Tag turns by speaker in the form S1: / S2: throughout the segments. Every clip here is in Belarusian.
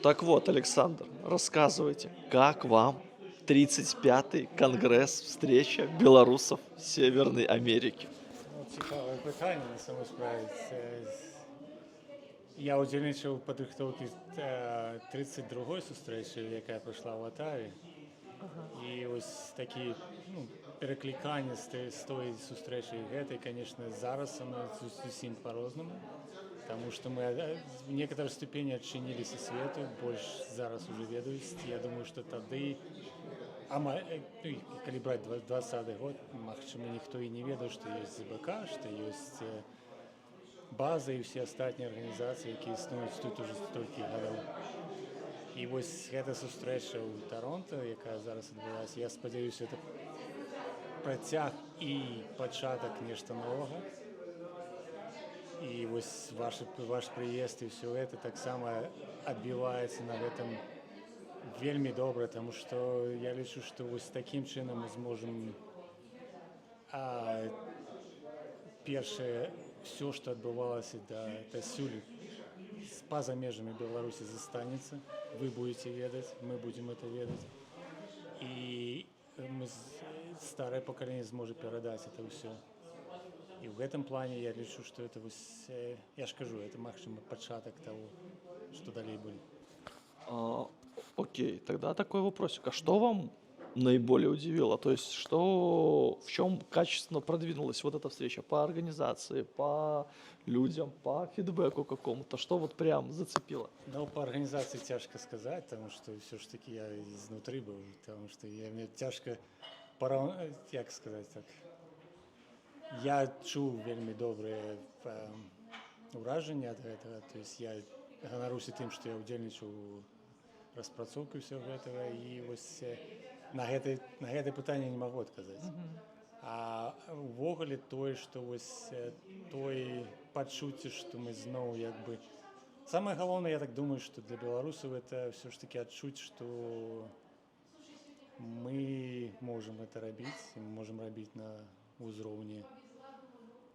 S1: Так вот, Александр, рассказывайте, как вам 35-й конгресс, встреча белорусов Северной Америки?
S2: Ну, цікаве питання на саму справі. Я удзельнічаў у падрыхтоўкі 32-й сустрэчы, якая прайшла ў Атаве. І вось такі перакліканне з той сустрэчы і гэтай, конечно, зараз становіцца зусім па-рознаму. Таму што мы в некаторай ступені адчыніліся свету, больш зараз уже ведаюць. Я думаю, што тады калі браць 20 год, магчыма, ніхто і не ведаў, што ёсць ЗБК, што ёсць база і ўсе астатнія арганізацыі, якія існуюць тут уже столькі гадоў. І вось гэта сустрэча ў Таронта, якая зараз адбылася, я спадзяюся, это працяг і пачатак нешта новага. І вось ваш прыезд і ўсё гэта таксама адбіваецца на гэтым вельмі добра, таму што я лічу, што вось такім чынам мы зможам першае, все, што адбывалася дасюль па-за межамі Беларусі застанецца. Вы будете ведаць, мы будзем это ведаць. І старае пакаленне зможа перадаць это ўсё. І ў гэтым плане я лічу, што это вось, я ж кажу, это магчыма пачатак таго, што далей будзе.
S1: А, окей, тогда такой вопросик. А что вам наиболее удивило? То есть, в чем качественно продвинулась вот эта встреча по организации, по людям, по фидбэку какому-то? Что вот прям зацепило?
S2: Ну, по организации тяжко сказать, потому что все ж таки я изнутри был, потому что мне тяжко як сказать так. Я чуў вельмі добрыя ўражанні ад гэтага, то есть я ганаруся тым, што я ўдзельнічаў у распрацоўку ўсё гэтага, і вось на гэтае пытанне не магу адказаць. А ўвогуле тое, што вось той пачуцце, што мы зноў як бы... Самае галоўнае, я так думаю, што для беларусаў это ўсё ж таки адчуць, што мы можам это рабіць, і мы можам рабіць на ўзроўні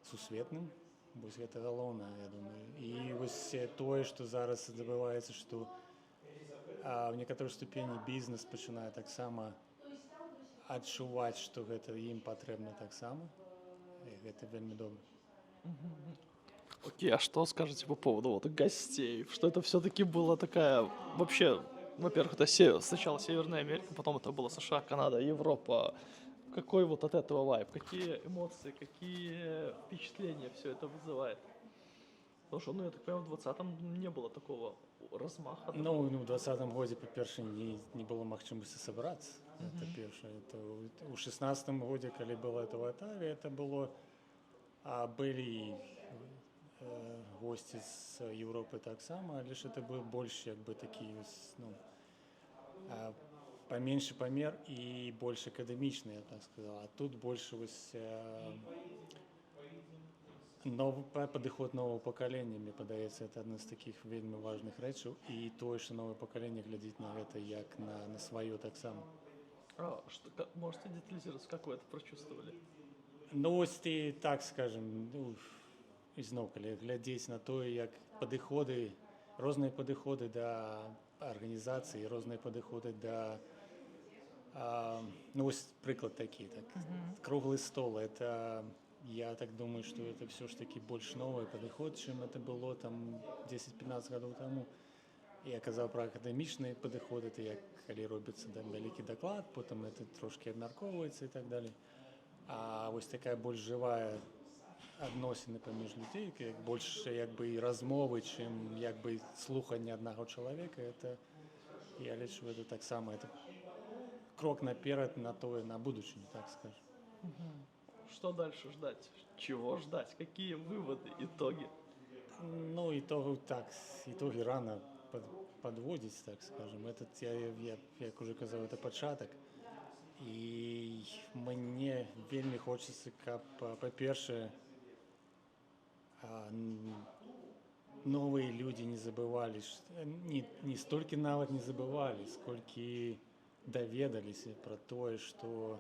S2: сусветным. Вось гэта галоўнае, я думаю. І вось тое, што зараз адбываецца, што в некаторай ступені бізнес пачынае таксама адчуваць, што гэта ім патрэбна таксама. І гэта вельмі добра.
S1: Окей, а что скажете по поводу вот гостей? Что это все-таки была такая вообще, во-первых, это сначала Северная Америка, потом это было США, Канада, Европа. Какой вот от этого вайб? Какие эмоции, какие впечатления все это вызывает? Потому что, я так понимаю, в 20-м не было такого размаха.
S2: Ну, в 20-м годзе, па-перше, не было магчымасці сабрацца. Это першае. У 16-м годзе, калі было это в Атаве, это было... Былі госці з Еўропы таксама, але ж это быў больш як бы такі паменшы памер і больш акадэмічны, я так сказал. А тут больше вось падыход нового пакалення, мне падаецца, это адна з такіх вельмі важных рэчаў, і тое, што новае пакаленне глядзіць на гэта як на сваё таксама.
S1: Можете детализировать, как вы это прочувствовали?
S2: Ну, ось ты так скажем, ізноў, калі глядзець на тое, як розныя падыходы да арганізацыі, розныя падыходы да... ось прыклад такі, так. Круглы стол, это... Я так думаю, что это все ж таки больше новый подход, чем это было там 10-15 годов тому. Я казав про академічний підход, це як коли робиться великий доклад, потім це трошки обмірковується і так далі. А ось така більш жива відносини поміж людей, як більше якби і розмови, чим якби слухання одного чоловіка, це, я лічу, це так само, це крок наперед на будущее, так скажем.
S1: Что дальше ждать? Чего ждать? Какие выводы, итоги?
S2: Ну, итоги рано подводить, так скажем. Это, я уже казав, это початок. И мне вельми хочется, как, по-перше, новые люди не забывали, не столько нават не забывали, сколько доведались про то, что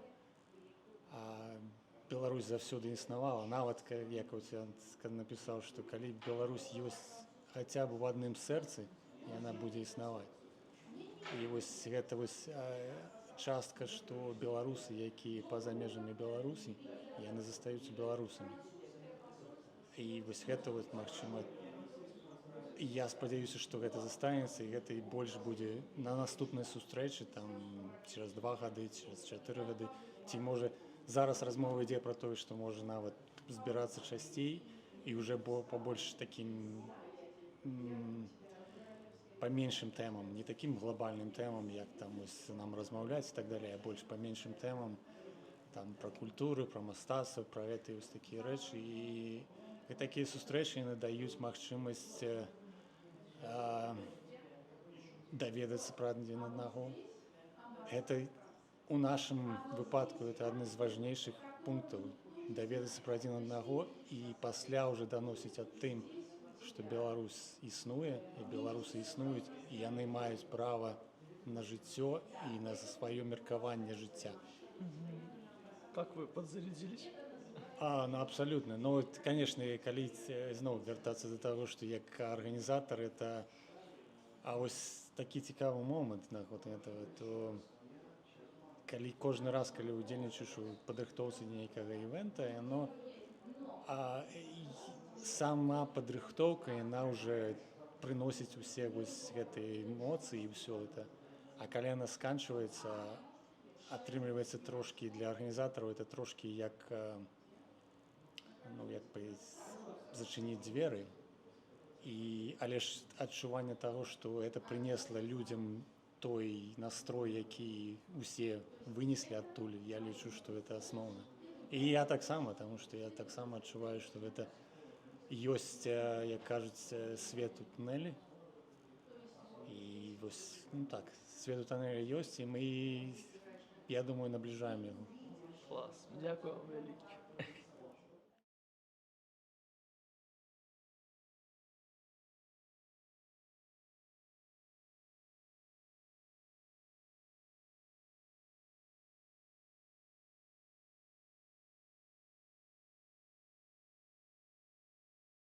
S2: Беларусь заўсёды існавала. Нават, як я напісаў, што калі Беларусь ёсць хаця б у адным сэрцы, і яна будзе існаваць. І вось гэта вось частка, што беларусы, якія па-за межамі Беларусі, яны застаюцца беларусамі. І вось гэта вот, магчыма, я спадзяюся, што гэта застанецца, і гэта і больш будзе на наступнай сустрэчы, там, цераз 2 гады, цераз 4 гады, ці можа зараз размова ідзе пра тое, што можа нават збірацца часцей і ўжо па больш такім па меншым тэмам, не такім глобальным тэмам, як там ось нам размаўляць і так далее, а больш па меншым тэмам, там пра культуру, пра мастацтва, пра гэтыя вось такія рэчы. І такія сустрэчы яны даюць магчымасць даведацца пра адзін аднаго. Гэта у нашым выпадку это адны з важнейшых пунктаў, даведацца пра адзін аднаго і пасля ўжо даносіць аб тым, што Беларусь існуе, і беларусы існуюць, і яны маюць права на жыццё і на сваё меркаванне жыцця.
S1: Как вы подзарядились?
S2: Ну, абсалютна. Ну, конечно, калі зноў вяртацца да таго, што як арганізатар это вось такі цікавы момант наконт этого, то калі кожны раз, калі удзельнічаеш у падрыхтоўцы нейкага івэнта, яно сама падрыхтоўка, яна ўжо прыносіць усе вось гэтыя эмоцыі і ўсё это. А калі яна сканчваецца, атрымліваецца трошкі для арганізатараў, это трошкі як як бы зачыніць дзверы. Але ж адчуванне таго, што это прынесла людзям той настрой, які усе вынеслі адтуль, я лічу, што это асноўна. І я таксама, таму што я таксама адчуваю, што гэта ёсць, як кажуць, свет у тунэлі. І вось, так, свет у тунэлі ёсць, і мы, я думаю, набліжаем яго.
S1: Клас. Дякую вам вялікі.